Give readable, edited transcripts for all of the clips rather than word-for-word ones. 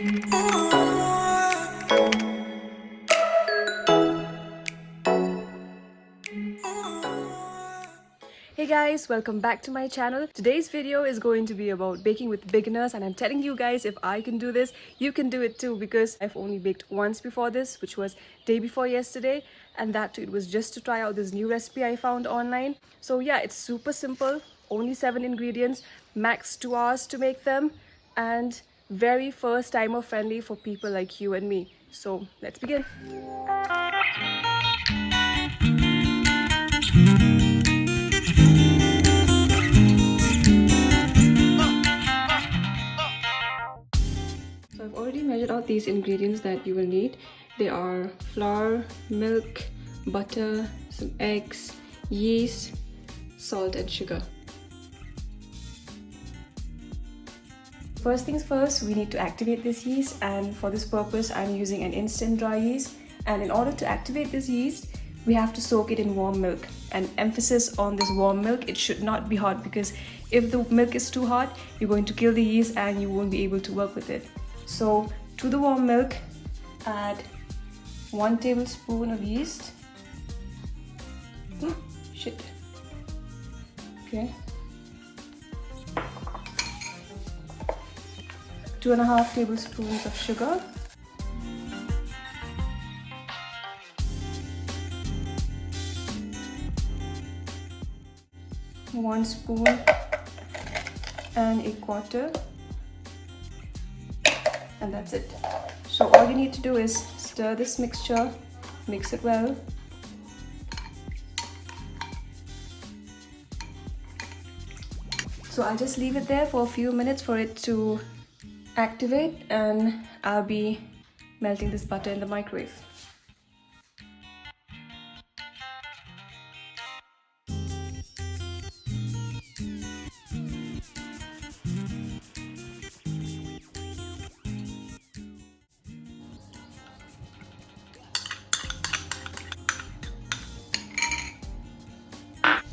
Hey guys, welcome back to my channel. Today's video is going to be about baking with beginners, and I'm telling you guys, if I can do this, you can do it too, because I've only baked once before this, which was day before yesterday, and that too, it was just to try out this new recipe I found online. So yeah, it's super simple, only 7 ingredients, max 2 hours to make them, and very first timer friendly for people like you and me. So let's begin. So I've already measured out these ingredients that you will need. They are flour, milk, butter, some eggs, yeast, salt and sugar. First things first, we need to activate this yeast, and for this purpose I'm using an instant dry yeast. And in order to activate this yeast, we have to soak it in warm milk. And emphasis on this warm milk, it should not be hot, because if the milk is too hot, you're going to kill the yeast and you won't be able to work with it. So to the warm milk, add 1 tablespoon of yeast. Okay. 2.5 tablespoons of sugar. 1 spoon and 1/4, and that's it. So all you need to do is stir this mixture, mix it well. So I'll just leave it there for a few minutes for it to activate, and I'll be melting this butter in the microwave.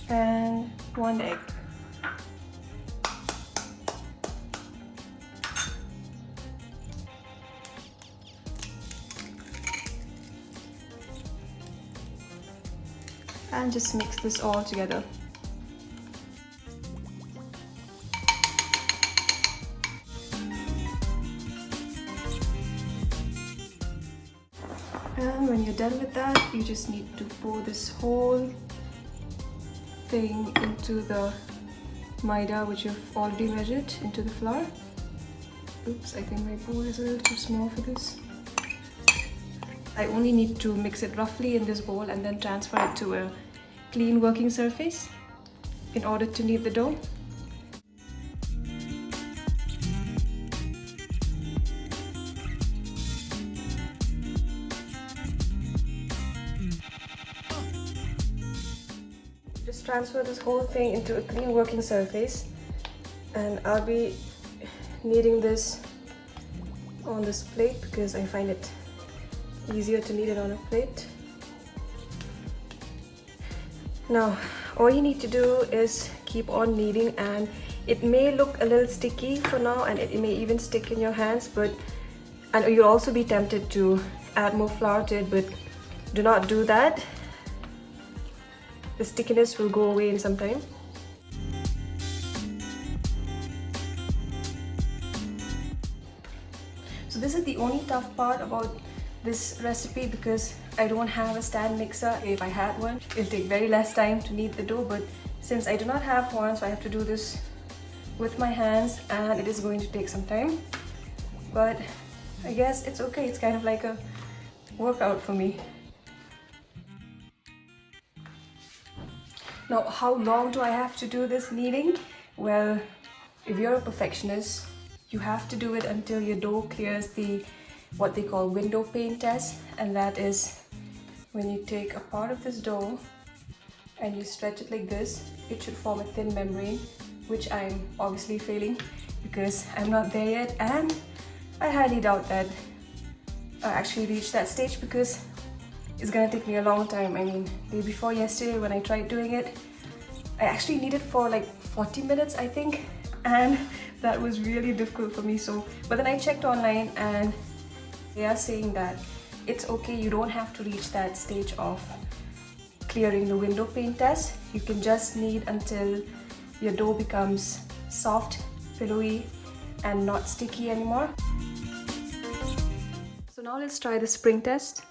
And 1 egg. And just mix this all together. And when you're done with that, you just need to pour this whole thing into the maida, which you've already measured, into the flour. Oops, I think my bowl is a little too small for this. I only need to mix it roughly in this bowl and then transfer it to a clean working surface in order to knead the dough. Just transfer this whole thing into a clean working surface, and I'll be kneading this on this plate because I find it easier to knead it on a plate. Now all you need to do is keep on kneading, and it may look a little sticky for now, and it may even stick in your hands, and you'll also be tempted to add more flour to it, but do not do that. The stickiness will go away in some time. So this is the only tough part about this recipe, because I don't have a stand mixer. If I had one, it'll take very less time to knead the dough, but since I do not have one, so I have to do this with my hands, and it is going to take some time, but I guess it's okay. It's kind of like a workout for me. Now, how long do I have to do this kneading? Well, if you're a perfectionist, you have to do it until your dough clears the what they call window pane test, and that is when you take a part of this dough and you stretch it like this, it should form a thin membrane, which I'm obviously failing because I'm not there yet, and I highly doubt that I actually reach that stage because it's gonna take me a long time. I mean, day before yesterday when I tried doing it, I actually kneaded for like 40 minutes I think, and that was really difficult for me. So, but then I checked online and they are saying that it's okay, you don't have to reach that stage of clearing the window pane test. You can just knead until your dough becomes soft, pillowy, and not sticky anymore. So now let's try the spring test.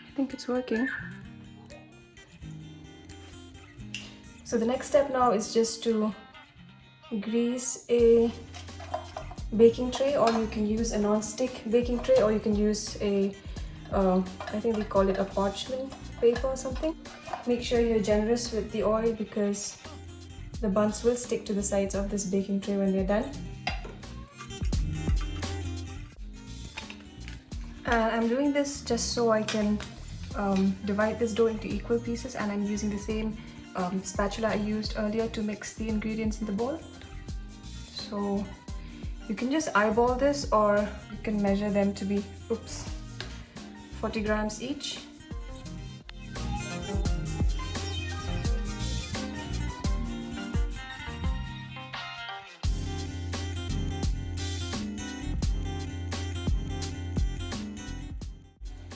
I think it's working. So the next step now is just to grease a baking tray, or you can use a non-stick baking tray, or you can use a I think they call it a parchment paper or something. Make sure you're generous with the oil because the buns will stick to the sides of this baking tray when they're done. And I'm doing this just so I can divide this dough into equal pieces, and I'm using the same spatula I used earlier to mix the ingredients in the bowl. So you can just eyeball this, or you can measure them to be 40 grams each.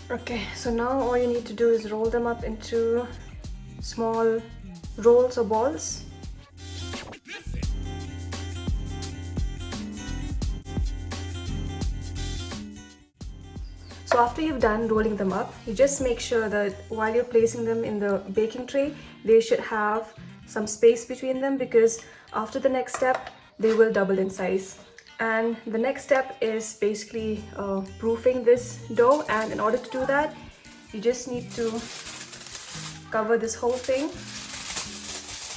Okay, so now all you need to do is roll them up into small rolls or balls. So after you've done rolling them up, you just make sure that while you're placing them in the baking tray, they should have some space between them, because after the next step, they will double in size. And the next step is basically proofing this dough, and in order to do that, you just need to cover this whole thing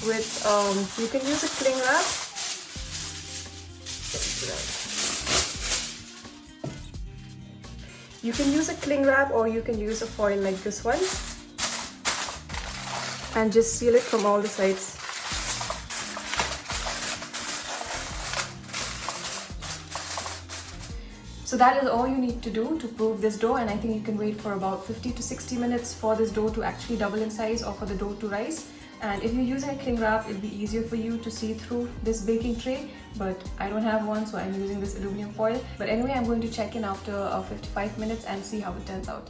with, you can use a cling wrap. You can use a cling wrap, or you can use a foil like this one, and just seal it from all the sides. So that is all you need to do to proof this dough, and I think you can wait for about 50 to 60 minutes for this dough to actually double in size, or for the dough to rise. And if you're using a cling wrap, it'll be easier for you to see through this baking tray, but I don't have one, so I'm using this aluminum foil. But anyway, I'm going to check in after 55 minutes and see how it turns out.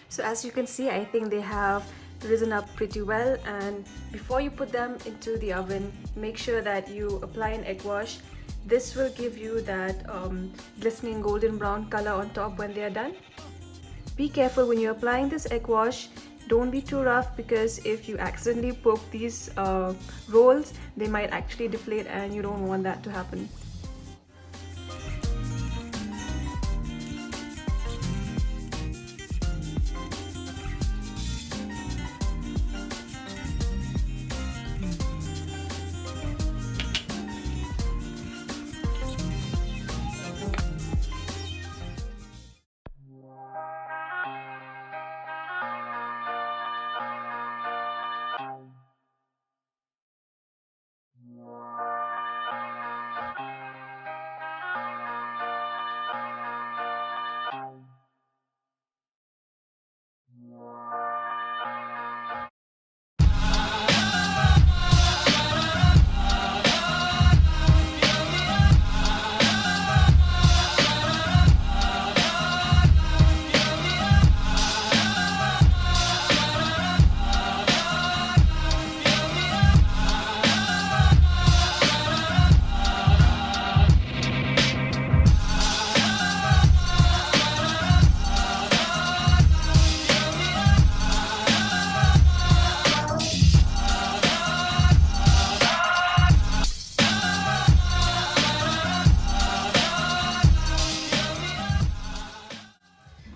So as you can see, I think they have risen up pretty well, and before you put them into the oven, make sure that you apply an egg wash. This will give you that glistening golden brown color on top when they are done. Be careful when you're applying this egg wash. Don't be too rough, because if you accidentally poke these rolls, they might actually deflate, and you don't want that to happen.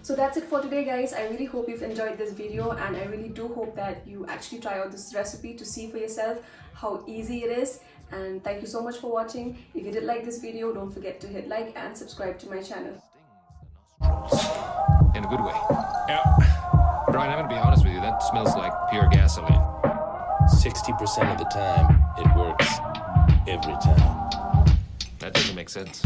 So that's it for today, guys. I really hope you've enjoyed this video, and I really do hope that you actually try out this recipe to see for yourself how easy it is. And thank you so much for watching. If you did like this video, don't forget to hit like and subscribe to my channel. In a good way. Yeah. Brian, I'm gonna be honest with you, that smells like pure gasoline. 60% of the time, it works. every time. That doesn't make sense.